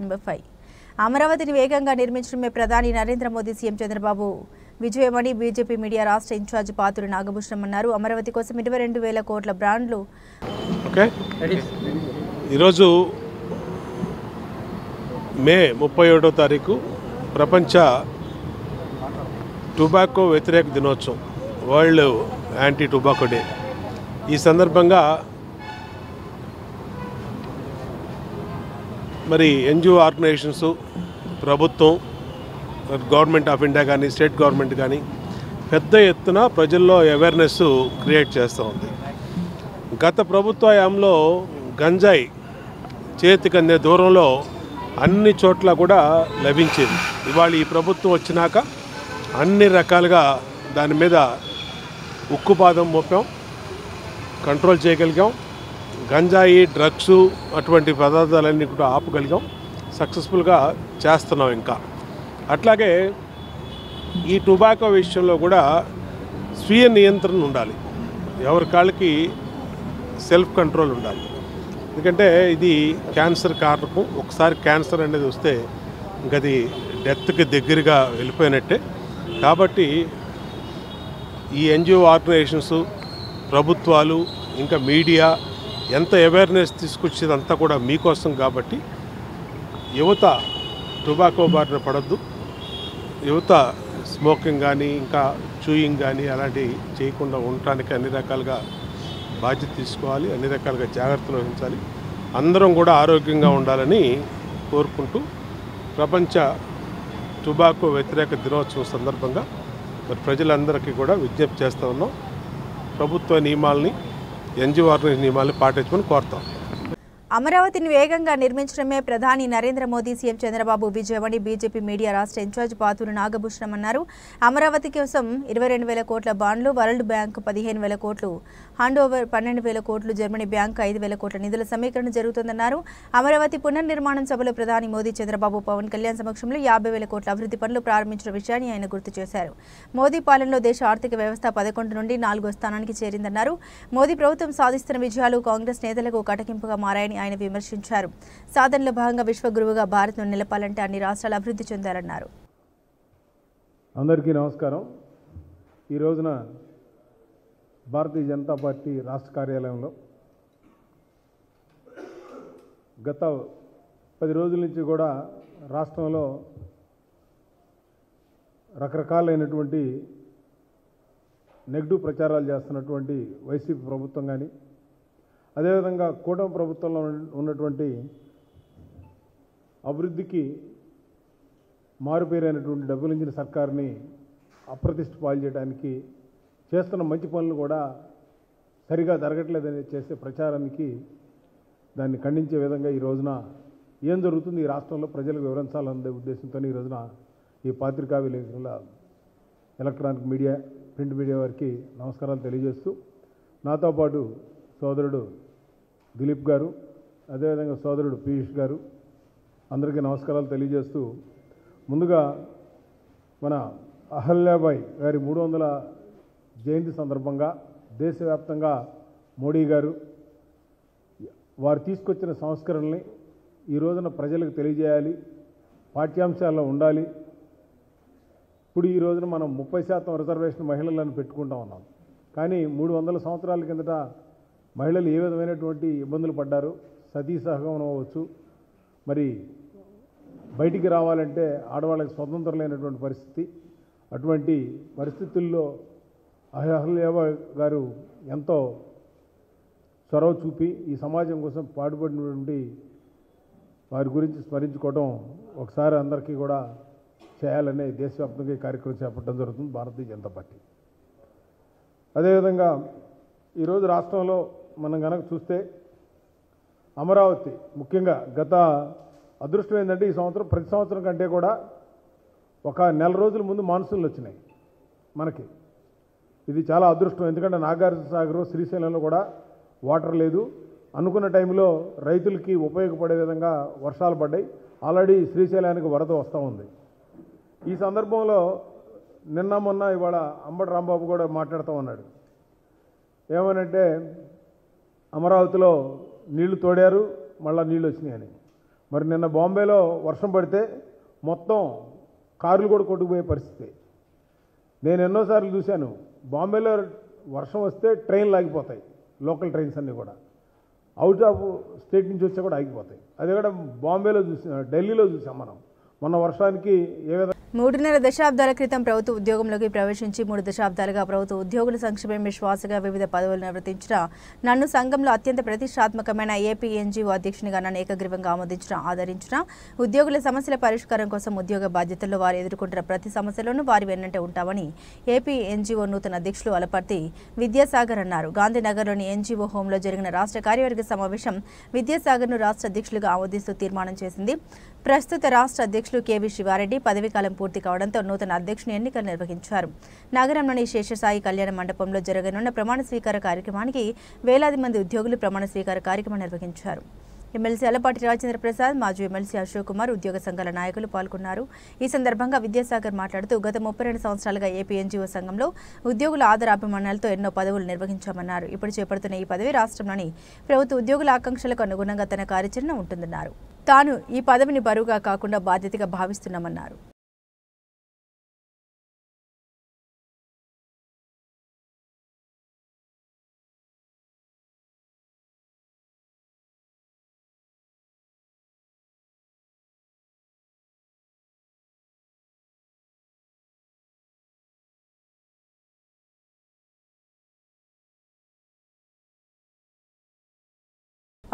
నెంబర్ 5, అమరావతిని వేగంగా నిర్మించడమే ప్రధాని నరేంద్ర మోదీ, సీఎం చంద్రబాబు విజయమని బీజేపీ మీడియా రాష్ట్ర ఇన్ఛార్జ్ పాతూరి నాగభూషణం అన్నారు. అమరావతి కోసం 22,000 కోట్ల బ్రాండ్లు. ఈరోజు మే 31వ తారీఖు ప్రపంచ టొబాకో వ్యతిరేక దినోత్సవం, వరల్డ్ యాంటీ టొబాకో డే. ఈ సందర్భంగా మరి ఎన్జిఓ ఆర్గనైజేషన్స్, ప్రభుత్వం, గవర్నమెంట్ ఆఫ్ ఇండియా కానీ, స్టేట్ గవర్నమెంట్ కానీ పెద్ద ఎత్తున ప్రజల్లో అవేర్నెస్ క్రియేట్ చేస్తూ ఉంది. గత ప్రభుత్వ హయాంలో గంజాయి చేతికి అందే దూరంలో అన్ని చోట్ల కూడా లభించేది. ఇవాళ ఈ ప్రభుత్వం వచ్చినాక అన్ని రకాలుగా దాని మీద ఉక్కుపాదం మోపాం, కంట్రోల్ చేయగలిగాం. గంజాయి, డ్రగ్స్ అటువంటి పదార్థాలన్నీ కూడా ఆపగలిగాం, సక్సెస్ఫుల్గా చేస్తున్నాం. ఇంకా అట్లాగే ఈ టొబాకో విషయంలో కూడా స్వీయ నియంత్రణ ఉండాలి, ఎవరి కాళ్ళకి సెల్ఫ్ కంట్రోల్ ఉండాలి. ఎందుకంటే ఇది క్యాన్సర్ కారణం. ఒకసారి క్యాన్సర్ అనేది వస్తే ఇంకా అది డెత్కి దగ్గరగా వెళ్ళిపోయినట్టే. కాబట్టి ఈ ఎన్జిఓ ఆర్గనైజేషన్స్, ప్రభుత్వాలు, ఇంకా మీడియా ఎంత అవేర్నెస్ తీసుకొచ్చేదంతా కూడా మీకోసం. కాబట్టి యువత టొబాకో బారిన పడద్దు, యువత స్మోకింగ్ కానీ, ఇంకా చూయింగ్ కానీ అలాంటివి చేయకుండా ఉండటానికి అన్ని రకాలుగా బాధ్యత తీసుకోవాలి, అన్ని రకాలుగా జాగ్రత్తలు వహించాలి. అందరం కూడా ఆరోగ్యంగా ఉండాలని కోరుకుంటూ ప్రపంచ టొబాకో వ్యతిరేక దినోత్సవం సందర్భంగా మరి ప్రజలందరికీ కూడా విజ్ఞప్తి చేస్తూ ఉన్నాం. ప్రభుత్వ నియమాలని, ఎన్జిఓ ఆర్గనైజేషన్ నియమాలని పాటించమని కోరుతాం. అమరావతిని వేగంగా నిర్మించడమే ప్రధాని నరేంద్ర మోదీ, సీఎం చంద్రబాబు విజయమని బీజేపీ మీడియా రాష్ట్ర ఇన్ఛార్జ్ పాతూరు నాగభూషణం అన్నారు. అమరావతి కోసం 22,000 కోట్ల బాండ్లు, వరల్డ్ బ్యాంక్ 15,000 కోట్లు, హ్యాండ్ ఓవర్ 12,000 కోట్లు, జర్మనీ బ్యాంక్ 5,000 కోట్ల నిధుల సమీకరణ జరుగుతుందన్నారు. అమరావతి పునర్నిర్మాణం సభలో ప్రధాని మోదీ, చంద్రబాబు, పవన్ కళ్యాణ్ సమక్షంలో 50,000 కోట్ల అభివృద్ధి పనులు ప్రారంభించిన విషయాన్ని ఆయన గుర్తు చేశారు. మోదీ పాలనలో దేశ ఆర్థిక వ్యవస్థ 11 నుండి 4వ స్థానానికి చేరిందన్నారు. మోదీ ప్రభుత్వం సాధిస్తున్న విజయాలు కాంగ్రెస్ నేతలకు కటకింపుగా మారాయని ఆయన విమర్శించారు. సాధనలో భాగంగా విశ్వగురువుగా భారత్ను నిలపాలంటే అన్ని రాష్ట్రాలు అభివృద్ధి చెందాలన్నారు. అందరికీ నమస్కారం. ఈ రోజున భారతీయ జనతా పార్టీ రాష్ట్ర కార్యాలయంలో గత 10 రోజుల నుంచి కూడా రాష్ట్రంలో రకరకాలైనటువంటి నెగిటివ్ ప్రచారాలు చేస్తున్నటువంటి వైసీపీ ప్రభుత్వం కానీ, అదేవిధంగా కూటమి ప్రభుత్వంలో ఉన్నటువంటి అభివృద్ధికి మారుపేరైనటువంటి డబ్బులించిన సర్కారుని అప్రతిష్ట పాలు చేయడానికి చేస్తున్న మంచి పనులు కూడా సరిగా జరగట్లేదని చేసే ప్రచారానికి దాన్ని ఖండించే విధంగా ఈ రోజున ఏం జరుగుతుంది ఈ రాష్ట్రంలో ప్రజలకు వివరించాలనే ఉద్దేశంతో ఈ రోజున ఈ పత్రికా విలేకరుల, ఎలక్ట్రానిక్ మీడియా, ప్రింట్ మీడియా వారికి నమస్కారాలు తెలియజేస్తూ, నాతో పాటు సోదరుడు దిలీప్ గారు, అదేవిధంగా సోదరుడు పీయూష్ గారు, అందరికీ నమస్కారాలు తెలియజేస్తూ, ముందుగా మన అహల్యాబాయి గారి 300వ జయంతి సందర్భంగా దేశవ్యాప్తంగా మోడీ గారు వారు తీసుకొచ్చిన సంస్కరణల్ని ఈ రోజున ప్రజలకు తెలియజేయాలి, పాఠ్యాంశాల్లో ఉండాలి. ఇప్పుడు ఈ రోజున మనం 30% రిజర్వేషన్ మహిళలను పెట్టుకుంటా ఉన్నాం. కానీ 300 సంవత్సరాల కిందట మహిళలు ఏ విధమైనటువంటి ఇబ్బందులు పడ్డారు, సతీ సహగమనం అవ్వచ్చు, మరి బయటికి రావాలంటే ఆడవాళ్ళకి స్వతంత్రం లేనటువంటి పరిస్థితి. అటువంటి పరిస్థితుల్లో అహల్యాబాయి గారు ఎంతో చొరవ చూపి ఈ సమాజం కోసం పాటుపడినటువంటి వారి గురించి స్మరించుకోవడం ఒకసారి అందరికీ కూడా చేయాలనే దేశవ్యాప్తంగా ఈ కార్యక్రమం చేపట్టడం జరుగుతుంది భారతీయ జనతా పార్టీ. అదేవిధంగా ఈరోజు రాష్ట్రంలో మనం కనుక చూస్తే అమరావతి ముఖ్యంగా గత అదృష్టం ఏంటంటే ఈ సంవత్సరం ప్రతి సంవత్సరం కంటే కూడా ఒక నెల రోజుల ముందు మాన్సూన్లు వచ్చినాయి మనకి. ఇది చాలా అదృష్టం. ఎందుకంటే నాగార్జున సాగర్, శ్రీశైలంలో కూడా వాటర్ లేదు. అనుకున్న టైంలో రైతులకి ఉపయోగపడే విధంగా వర్షాలు పడ్డాయి. ఆల్రెడీ శ్రీశైలానికి వరద వస్తూ ఉంది. ఈ సందర్భంలో నిన్న మొన్న ఇవాళ అంబటి రాంబాబు కూడా మాట్లాడుతూ ఉన్నాడు. ఏమనంటే అమరావతిలో నీళ్లు తోడారు, మళ్ళీ నీళ్ళు వచ్చినాయని. మరి నిన్న బాంబేలో వర్షం పడితే మొత్తం కార్లు కూడా కొట్టుకుపోయే పరిస్థితి. నేను ఎన్నోసార్లు చూశాను, బాంబేలో వర్షం వస్తే ట్రైన్లు ఆగిపోతాయి, లోకల్ ట్రైన్స్ అన్నీ కూడా. అవుట్ ఆఫ్ స్టేట్ నుంచి వచ్చా కూడా ఆగిపోతాయి. అదే కూడా బాంబేలో చూసాం, ఢిల్లీలో చూసాం మనం మొన్న వర్షానికి ఏ విధంగా 3.5 దశాబ్దాల క్రితం ప్రభుత్వ ఉద్యోగంలోకి ప్రవేశించి 3 దశాబ్దాలుగా ప్రభుత్వ ఉద్యోగుల సంక్షేమం విశ్వాసగా వివిధ పదవులు నిర్వర్తించిన నన్ను సంఘంలో అత్యంత ప్రతిష్టాత్మకమైన ఏపీ ఎన్జీఓ అధ్యక్షునిగా నన్ను ఏకగ్రీవంగా ఆదరించిన ఉద్యోగుల సమస్యల పరిష్కారం కోసం ఉద్యోగ బాధ్యతల్లో వారు ఎదుర్కొంటున్న ప్రతి సమస్యలోనూ వారి వెన్నంటే ఉంటామని ఏపీ ఎన్జీఓ నూతన అధ్యక్షులు అలపర్తి విద్యాసాగర్ అన్నారు. గాంధీనగర్లోని ఎన్జీఓ హోంలో జరిగిన రాష్ట్ర కార్యవర్గ సమావేశం విద్యాసాగర్ను రాష్ట్ర అధ్యక్షులుగా ఆమోదిస్తూ తీర్మానం చేసింది. ప్రస్తుత రాష్ట్ర అధ్యక్షులు కేవీ శివారెడ్డి పదవీకాలం పూర్తి కావడంతో నూతన అధ్యక్షుని ఎన్నికలు నిర్వహించారు. నగరంలోని శేషసాయి కళ్యాణ మండపంలో జరగనున్న ప్రమాణ స్వీకార కార్యక్రమానికి వేలాది మంది ఉద్యోగులు ప్రమాణ స్వీకార కార్యక్రమం నిర్వహించారు. ఎమ్మెల్సీ అలపాటి రాజేంద్ర ప్రసాద్, మాజీ ఎమ్మెల్సీ అశోక్ కుమార్, ఉద్యోగ సంఘాల నాయకులు పాల్గొన్నారు. ఈ సందర్భంగా విద్యాసాగర్ మాట్లాడుతూ గత 32 సంవత్సరాలుగా ఏపీ ఎన్జీఓ సంఘంలో ఉద్యోగుల ఆదరాభిమానాలతో ఎన్నో పదవులు నిర్వహించామన్నారు. ఇప్పుడు చేపడుతున్న ఈ పదవి రాష్ట్రంలోని ప్రభుత్వ ఉద్యోగుల ఆకాంక్షలకు అనుగుణంగా తన కార్యాచరణ ఉంటుందన్నారు. తాను ఈ పదవిని బరువుగా కాకుండా బాధ్యతగా భావిస్తున్నామన్నారు.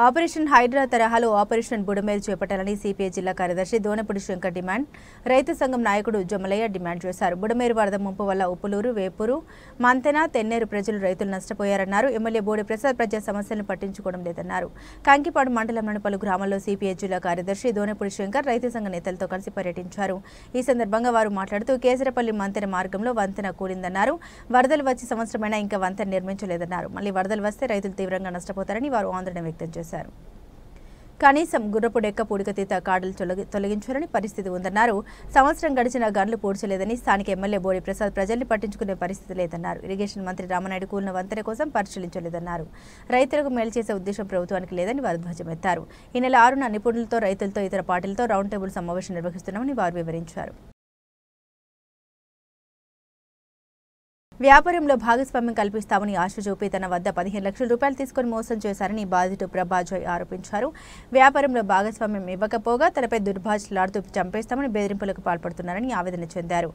ఆపరేషన్ హైడ్రా తరహాలో ఆపరేషన్ బుడమేరు చేపట్టాలని సిపిఐ జిల్లా కార్యదర్శి దోనపూడి శంకర్ డిమాండ్, రైతు సంఘం నాయకుడు జమలయ్య డిమాండ్ చేశారు. బుడమేరు వరద ముంపు వల్ల ఉప్పులూరు, వేపూరు, మంతెన, తెన్నేరు ప్రజలు రైతులు నష్టపోయారన్నారు. ఎమ్మెల్యే బోడి ప్రసాద్ ప్రజా సమస్యలను పట్టించుకోవడం లేదన్నారు. కంకిపాడు మండలంలోని పలు గ్రామాల్లో సిపిఐ జిల్లా కార్యదర్శి దోనపూడి శంకర్ రైతు సంఘ నేతలతో కలిసి పర్యటించారు. ఈ సందర్భంగా వారు మాట్లాడుతూ కేసరపల్లి మంతెన మార్గంలో వంతెన కూలిందన్నారు. వరదలు వచ్చి సంవత్సరమైనా ఇంకా వంతెన నిర్మించలేదన్నారు. మళ్లీ వరదలు వస్తే రైతులు తీవ్రంగా నష్టపోతారని వారు ఆందోళన వ్యక్తం చేశారు. కనీసం గుర్రపు డెక్క పూడికతీత కార్డులు తొలగించాలని పరిస్థితి ఉందన్నారు. సంవత్సరం గడిచినా గన్లు పూడ్చలేదని స్థానిక ఎమ్మెల్యే బోడి ప్రసాద్ ప్రజల్ని పట్టించుకునే పరిస్థితి లేదన్నారు. ఇరిగేషన్ మంత్రి రామనాయుడు కూలిన వంతెన కోసం పరిశీలించలేదన్నారు. రైతులకు మేలు చేసే ఉద్దేశం ప్రభుత్వానికి లేదని వారు ధ్వజమెత్తారు. ఈ నెల 6న నిపుణులతో, రైతులతో, ఇతర పార్టీలతో రౌండ్ టేబుల్ సమావేశం నిర్వహిస్తున్నామని వారు వివరించారు. వ్యాపారంలో భాగస్వామ్యం కల్పిస్తామని ఆశ చూపి తన వద్ద 15 లక్షల రూపాయలు తీసుకుని మోసం చేశారని బాధితుడు ప్రభాజోయ్ ఆరోపించారు. వ్యాపారంలో భాగస్వామ్యం ఇవ్వకపోగా తనపై దుర్భాషలాడుతూ చంపేస్తామని బెదిరింపులకు పాల్పడుతున్నారని ఆవేదన చెందారు.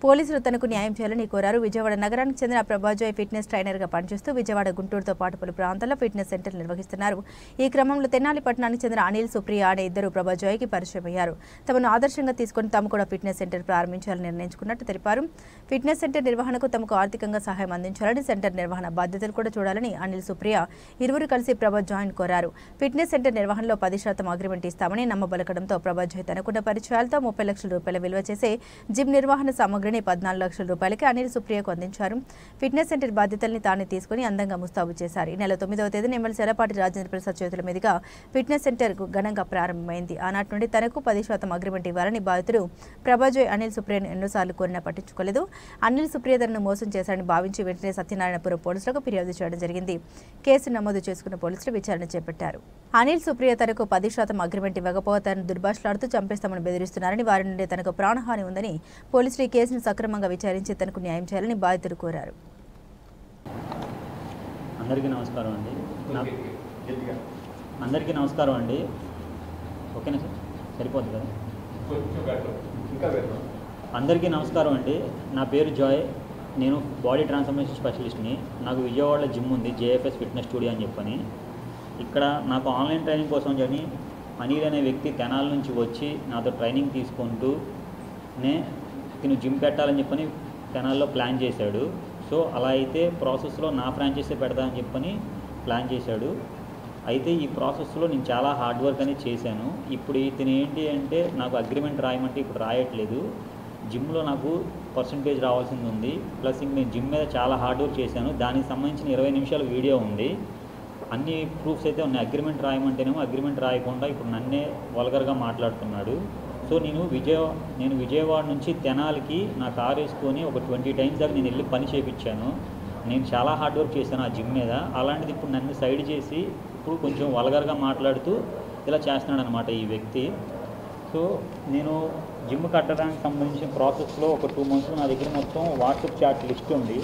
పోలీసులు తనకు న్యాయం చేయాలని కోరారు. విజయవాడ నగరానికి చెందిన ప్రభాజోయ్ ఫిట్నెస్ ట్రైనర్గా పనిచేస్తూ విజయవాడ, గుంటూరుతో పాటు పలు ప్రాంతాల్లో ఫిట్నెస్ సెంటర్ నిర్వహిస్తున్నారు. ఈ క్రమంలో తెనాలి పట్టణానికి చెందిన అనిల్, సుప్రియ అనే ఇద్దరు ప్రభాజోయ్కి పరిచయం అయ్యారు. తమను ఆదర్శంగా తీసుకుని తాము కూడా ఫిట్నెస్ సెంటర్ ప్రారంభించాలని నిర్ణయించుకున్నట్టు తెలిపారు. ఫిట్నెస్ సెంటర్ నిర్వహణకు తమకు ఆర్థికంగా సహాయం అందించాలని, సెంటర్ నిర్వహణ బాధ్యతలు కూడా చూడాలని అనిల్, సుప్రియ ఇరువురు కలిసి ప్రభాజోయ్ని కోరారు. ఫిట్నెస్ సెంటర్ నిర్వహణలో 10% అగ్రిమెంట్ ఇస్తామని నమ్మబలకడంతో ప్రభాజోయ్ తనకున్న పరిచయాలతో 30 లక్షల రూపాయల విలువ చేసే జిమ్ నిర్వహణ సామగ్రిని 14 లక్షల రూపాయలకి అనిల్, సుప్రియకు అందించారు. ఫిట్నెస్ సెంటర్ బాధ్యతల్ని తానే తీసుకుని అందంగా ముస్తాబు చేశారు. ఈ నెల 9వ తేదీన ఎమ్మెల్సీ అలపాటి రాజేంద్ర ప్రసాద్ చేతుల మీదుగా ఫిట్నెస్ సెంటర్ ఘనంగా ప్రారంభమైంది. ఆనాటి నుండి తనకు 10% అగ్రిమెంట్ ఇవ్వాలని బాధితుడు ప్రభాజోయ్ అనిల్, సుప్రియను ఎన్నోసార్లు కోరినా పట్టించుకోలేదు. అనిల్, సుప్రియ తనను మోసం చేశారని భావించి వెంటనే సత్యనారాయణపురం పోలీసులకు ఫిర్యాదు చేయడం జరిగింది. కేసు నమోదు చేసుకున్న పోలీసులు విచారణ చేపట్టారు. అనిల్, సుప్రియ తనకు 10% అగ్రిమెంట్ ఇవ్వకపోతే తనను దుర్భాషలాడుతూ చంపేస్తామని బెదిరిస్తున్నారని, వారి నుండి తనకు ప్రాణహాని ఉందని పోలీసులు ఈ కేసును సక్రమంగా విచారించి తనకు న్యాయం చేయాలని బాధితులు కోరారు. అందరికీ నమస్కారం అండి. ఓకేనా సార్, సరిపోతుంది కదా? అందరికీ నమస్కారం అండి. నా పేరు జాయ్. నేను బాడీ ట్రాన్స్ఫర్మేషన్ స్పెషలిస్ట్ని. నాకు విజయవాడలో జిమ్ ఉంది, జేఎఫ్ఎస్ ఫిట్నెస్ స్టూడియో అని చెప్పని. ఇక్కడ నాకు ఆన్లైన్ ట్రైనింగ్ కోసం అని అనిల్ అనే వ్యక్తి తెనాల నుంచి వచ్చి నాతో ట్రైనింగ్ తీసుకుంటూనే తిను జిమ్ పెట్టాలని చెప్పని తెనాల్లో ప్లాన్ చేశాడు. సో అలా అయితే ప్రాసెస్లో నా ఫ్రాంచైజీ పెడతామని చెప్పని ప్లాన్ చేశాడు. అయితే ఈ ప్రాసెస్లో నేను చాలా హార్డ్ వర్క్ అనేది చేశాను. ఇప్పుడు ఇతను ఏంటి అంటే నాకు అగ్రిమెంట్ రాయమంటే ఇప్పుడు రాయట్లేదు. జిమ్లో నాకు పర్సంటేజ్ రావాల్సింది ఉంది. ప్లస్ ఇంక నేను జిమ్ మీద చాలా హార్డ్ వర్క్ చేశాను. దానికి సంబంధించిన 20 నిమిషాల వీడియో ఉంది. అన్ని ప్రూఫ్స్ అయితే ఉన్నాయి. అగ్రిమెంట్ రాయమంటేనేమో అగ్రిమెంట్ రాయకుండా ఇప్పుడు నన్నే వల్గర్గా మాట్లాడుతున్నాడు. సో నేను విజయవాడ నుంచి తెనాలికి నా కారు వేసుకొని ఒక 20 టైమ్స్ దాకా నేను వెళ్ళి పని చేయించాను. నేను చాలా హార్డ్ వర్క్ చేశాను ఆ జిమ్ మీద. అలాంటిది ఇప్పుడు నన్ను సైడ్ చేసి ఇప్పుడు కొంచెం వల్గర్గా మాట్లాడుతూ ఇలా చేస్తున్నాడు అనమాట ఈ వ్యక్తి. సో నేను జిమ్ కట్టడానికి సంబంధించిన ప్రాసెస్లో ఒక 2 మంత్స్ నా దగ్గర మొత్తం వాట్సాప్ చాట్ లిస్ట్ ఉంది.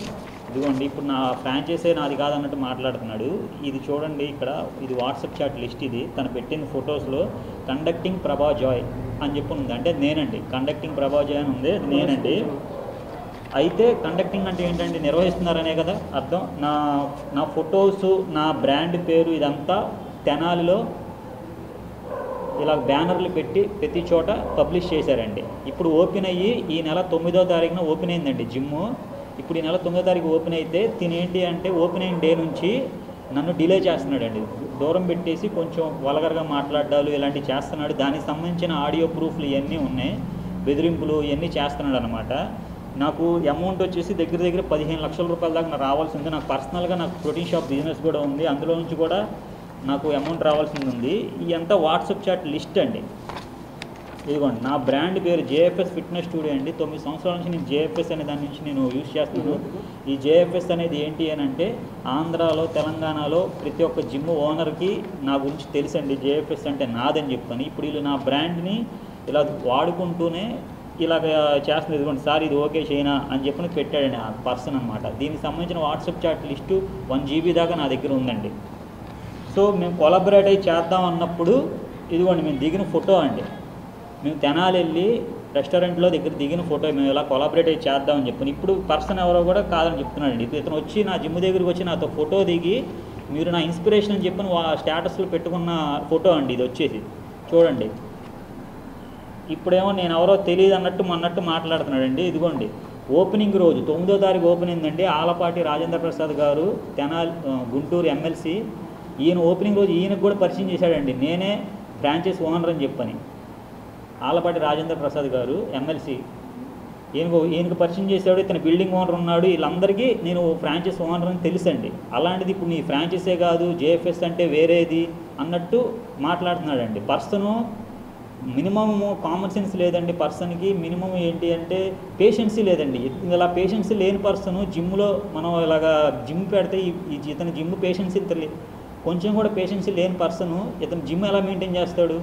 ఇదిగోండి ఇప్పుడు నా ఫ్రాంచైజీ నాది కాదన్నట్టు మాట్లాడుతున్నాడు. ఇది చూడండి, ఇక్కడ ఇది వాట్సాప్ చాట్ లిస్ట్. ఇది తను పెట్టిన ఫొటోస్లో కండక్టింగ్ ప్రభా జాయ్ అని చెప్పి ఉంది. అంటే నేనండి, కండక్టింగ్ ప్రభా జాయ్ అని ఉంది, అది నేనండి. అయితే కండక్టింగ్ అంటే ఏంటంటే నిర్వహిస్తున్నారనే కదా అర్థం. నా ఫొటోస్, నా బ్రాండ్ పేరు ఇదంతా తెనాలిలో ఇలా బ్యానర్లు పెట్టి ప్రతి చోట పబ్లిష్ చేశారండి. ఇప్పుడు ఓపెన్ అయ్యి ఈ నెల 9వ తారీఖున ఓపెన్ అయిందండి జిమ్ము. ఇప్పుడు ఈ నెల 9వ తారీఖు ఓపెన్ అయితే తినేంటి అంటే ఓపెన్ అయిన డే నుంచి నన్ను డిలే చేస్తున్నాడండి. దూరం పెట్టేసి కొంచెం వల్గర్గా మాట్లాడాలు ఇలాంటివి చేస్తున్నాడు. దానికి సంబంధించిన ఆడియో ప్రూఫ్లు ఇవన్నీ ఉన్నాయి, బెదిరింపులు ఇవన్నీ చేస్తున్నాడు అనమాట. నాకు అమౌంట్ వచ్చేసి దగ్గర 15 లక్షల రూపాయల దాకా నాకు రావాల్సి ఉంది. నాకు పర్సనల్గా నాకు ప్రోటీన్ షాప్ బిజినెస్ కూడా ఉంది, అందులో నుంచి కూడా నాకు అమౌంట్ రావాల్సింది ఉంది. ఇదంతా వాట్సాప్ చాట్ లిస్ట్ అండి. ఇదిగోండి నా బ్రాండ్ పేరు జేఎఫ్ఎస్ ఫిట్నెస్ స్టూడియో అండి. 9 సంవత్సరాల నుంచి నేను జేఎఫ్ఎస్ అనే దాని నుంచి నేను యూజ్ చేస్తున్నాను. ఈ జేఎఫ్ఎస్ అనేది ఏంటి అని అంటే ఆంధ్రాలో, తెలంగాణలో ప్రతి ఒక్క జిమ్ ఓనర్కి నా గురించి తెలుసండి. జేఎఫ్ఎస్ అంటే నాదని చెప్తాను. ఇప్పుడు వీళ్ళు నా బ్రాండ్ని ఇలా వాడుకుంటూనే ఇలాగ చేస్తున్నారు. ఇదిగోండి సార్ ఇది ఓకే చేయనా అని చెప్పి పెట్టాడండి ఆ పర్సన్ అనమాట. దీనికి సంబంధించిన వాట్సాప్ చాట్ లిస్టు 1 GB దాకా నా దగ్గర ఉందండి. సో మేము కొలాబరేట్ అయ్యి చేద్దాం అన్నప్పుడు ఇదిగోండి మేము దిగిన ఫోటో అండి. మేము తెనాలి వెళ్ళి రెస్టారెంట్లో దగ్గర దిగిన ఫోటో, మేము ఇలా కొలాబరేట్ అయ్యి చేద్దామని చెప్పాను. ఇప్పుడు పర్సన్ ఎవరో కూడా కాదని చెప్తున్నాడండి. ఇతను వచ్చి నా జిమ్ దగ్గరికి వచ్చి నాతో ఫోటో దిగి మీరు నా ఇన్స్పిరేషన్ అని చెప్పి స్టేటస్లో పెట్టుకున్న ఫోటో అండి. ఇది వచ్చేసి చూడండి, ఇప్పుడేమో నేను ఎవరో తెలియదు అన్నట్టు మాట్లాడుతున్నాడండి. ఇదిగోండి ఓపెనింగ్ రోజు 9వ తారీఖు ఓపెన్ అయిందండి. ఆలపాటి రాజేంద్ర ప్రసాద్ గారు తెనాలి గుంటూరు ఎమ్మెల్సీ. ఈయన ఓపెనింగ్ రోజు ఈయనకు కూడా పరిచయం చేశాడండి, నేనే ఫ్రాంచైజ్ ఓనర్ అని చెప్పని. ఆలపాటి రాజేంద్ర ప్రసాద్ గారు ఎమ్మెల్సీ, ఈయనకు పరిచయం చేశాడు. ఇతను బిల్డింగ్ ఓనర్ ఉన్నాడు, వీళ్ళందరికీ నేను ఫ్రాంచైజ్ ఓనర్ అని తెలుసండి. అలాంటిది ఇప్పుడు నీ ఫ్రాంచైజే కాదు జేఎఫ్ఎస్ అంటే వేరేది అన్నట్టు మాట్లాడుతున్నాడండి. పర్సను మినిమము కామన్ సెన్స్ లేదండి పర్సన్కి. మినిమం ఏంటి అంటే పేషెన్సీ లేదండి. ఇలా పేషెన్సీ లేని పర్సను జిమ్లో మనం ఇలాగా జిమ్ పెడితే ఇతను జిమ్ పేషెన్సీ కొంచెం కూడా పేషెన్సీ లేని పర్సను ఇతను జిమ్ ఎలా మెయింటైన్ చేస్తాడు?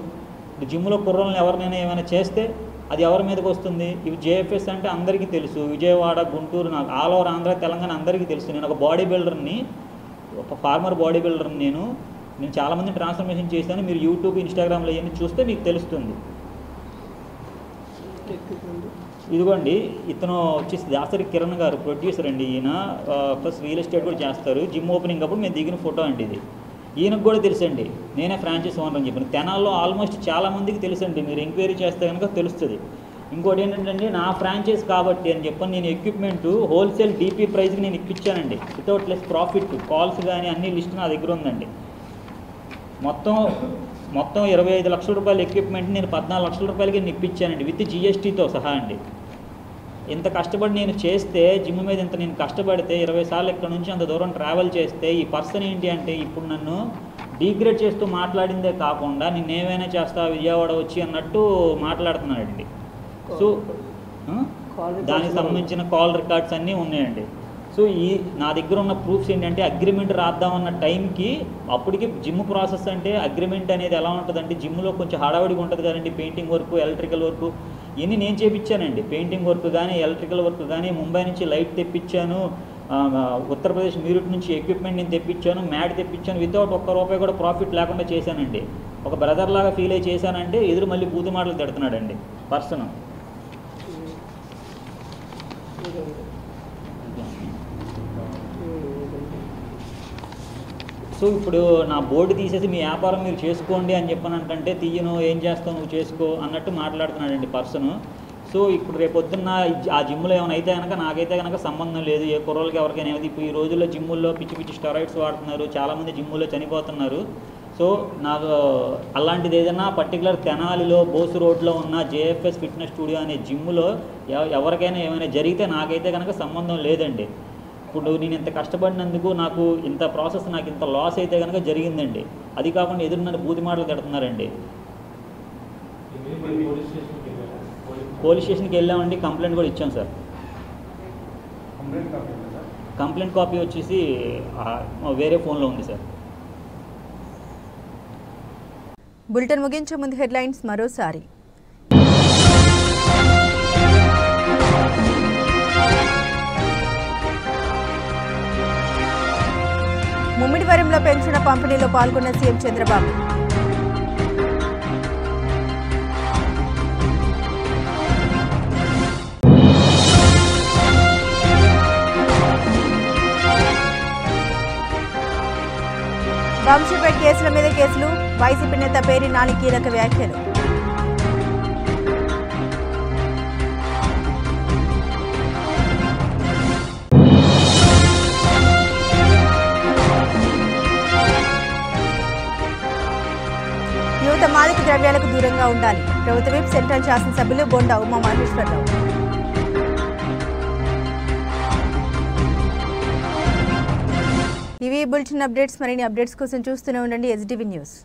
జిమ్లో కుర్రోళ్ళని ఎవరినైనా ఏమైనా చేస్తే అది ఎవరి మీదకి వస్తుంది? ఇవి జేఎఫ్ఎస్ అంటే అందరికీ తెలుసు, విజయవాడ, గుంటూరు, నాకు ఆల్ ఓవర్ ఆంధ్ర, తెలంగాణ అందరికీ తెలుసు. నేను ఒక బాడీ బిల్డర్ని, ఒక ఫార్మర్ బాడీ బిల్డర్ని. నేను చాలామందిని ట్రాన్స్ఫర్మేషన్ చేశాను. మీరు యూట్యూబ్, ఇన్స్టాగ్రామ్లో ఇవన్నీ చూస్తే మీకు తెలుస్తుంది. ఇదిగోండి ఇతను వచ్చేసి దాసరి కిరణ్ గారు ప్రొడ్యూసర్ అండి. ఈయన ప్లస్ రియల్ ఎస్టేట్ కూడా చేస్తారు. జిమ్ ఓపెనింగ్ అప్పుడు మేము దిగిన ఫోటో అండి ఇది. ఈయనకు కూడా తెలుసండి నేనే ఫ్రాంచైజ్ ఓనర్ అని చెప్పాను. తెనాల్లో ఆల్మోస్ట్ చాలామందికి తెలుసండి, మీరు ఎంక్వైరీ చేస్తే కనుక తెలుస్తుంది. ఇంకోటి ఏంటంటే నా ఫ్రాంచైజ్ కాబట్టి అని చెప్పని నేను ఎక్విప్మెంట్ హోల్సేల్ డీపీ ప్రైస్కి నేను ఇప్పించానండి, వితౌట్ లెస్ ప్రాఫిట్. కాల్స్ కానీ అన్ని లిస్ట్ నా దగ్గర ఉందండి. మొత్తం 25 లక్షల రూపాయల ఎక్విప్మెంట్ నేను 14 లక్షల రూపాయలకి నేను ఇప్పించానండి, విత్ జిఎస్టీతో సహా అండి. ఇంత కష్టపడి నేను చేస్తే, జిమ్ మీద ఇంత నేను కష్టపడితే 20 సార్లు ఇక్కడ నుంచి అంత దూరం ట్రావెల్ చేస్తే ఈ పర్సన్ ఏంటి అంటే ఇప్పుడు నన్ను డీగ్రేడ్ చేస్తూ మాట్లాడిందే కాకుండా నిన్నేమైనా చేస్తా విజయవాడ వచ్చి అన్నట్టు మాట్లాడుతున్నాడండి. సో దానికి సంబంధించిన కాల్ రికార్డ్స్ అన్నీ ఉన్నాయండి. సో నా దగ్గర ఉన్న ప్రూఫ్స్ ఏంటంటే అగ్రిమెంట్ రాద్దామన్న టైంకి అప్పటికి జిమ్ ప్రాసెస్ అంటే అగ్రిమెంట్ అనేది ఎలా ఉంటుందంటే జిమ్లో కొంచెం హడావిడిగా ఉంటుంది కదండి. పెయింటింగ్ వర్క్, ఎలక్ట్రికల్ వర్క్ ఇవన్నీ నేను చేయించానండి. పెయింటింగ్ వర్క్ కానీ, ఎలక్ట్రికల్ వర్క్ కానీ, ముంబై నుంచి లైట్ తెప్పించాను, ఉత్తరప్రదేశ్ మీరట్ నుంచి ఎక్విప్మెంట్ నేను తెప్పించాను, మ్యాట్ తెప్పించాను, వితౌట్ ఒక్క రూపాయి కూడా ప్రాఫిట్ లేకుండా చేశానండి. ఒక బ్రదర్ లాగా ఫీల్ అయ్యి చేశానంటే ఎదురు మళ్ళీ బూతు మాటలు తిడుతున్నాడండి పర్సన్. సో ఇప్పుడు నా బోర్డు తీసేసి మీ వ్యాపారం మీరు చేసుకోండి అని చెప్పానంటే తీయను, ఏం చేస్తావు నువ్వు చేసుకో అన్నట్టు మాట్లాడుతున్నాడండి పర్సను. సో ఇప్పుడు రేపొద్దున్న ఆ జిమ్లో ఏమైనా అయితే కనుక నాకైతే కనుక సంబంధం లేదు, ఏ కుర్రోళ్ళకి ఎవరికైనా ఏమైంది. ఇప్పుడు ఈ రోజుల్లో జిమ్ముల్లో పిచ్చి స్టెరాయిడ్స్ వాడుతున్నారు, చాలామంది జిమ్ముల్లో చనిపోతున్నారు. సో నాకు అలాంటిది ఏదైనా పర్టికులర్ తెనాలిలో బోసు రోడ్లో ఉన్న జేఎఫ్ఎస్ ఫిట్నెస్ స్టూడియో అనే జిమ్ములో ఎవరికైనా ఏమైనా జరిగితే నాకైతే కనుక సంబంధం లేదండి. ఇప్పుడు నేను ఇంత కష్టపడినందుకు నాకు ఇంత ప్రాసెస్, నాకు ఇంత లాస్ అయితే కనుక జరిగిందండి. అది కాకుండా ఎదురు నన్ను బూతి మాటలు తిడుతున్నారండి. పోలీస్ స్టేషన్కి వెళ్ళామండి, కంప్లైంట్ కూడా ఇచ్చాం సార్. కంప్లైంట్ కాపీ వచ్చేసి వేరే ఫోన్లో ఉంది సార్. బులెటిన్ ముగించే ముందు హెడ్లైన్స్ మరోసారి. పంపిణీలో పాల్గొన్న సీఎం చంద్రబాబు. వంశీపేట కేసుల మీద కేసులు, వైసీపీ నేత పేరి నాని కీలక వ్యాఖ్యలు. యువత మాదక ద్రవ్యాలకు దూరంగా ఉండాలి. ప్రభుత్వ విప్ సెంట్రల్ శాసనసభ్యులు బొండా ఉమా మహేశ్వరరావు. ఇవి బులెటిన్ అప్డేట్స్. మరిన్ని అప్డేట్స్ కోసం చూస్తూనే ఉండండి SDV న్యూస్.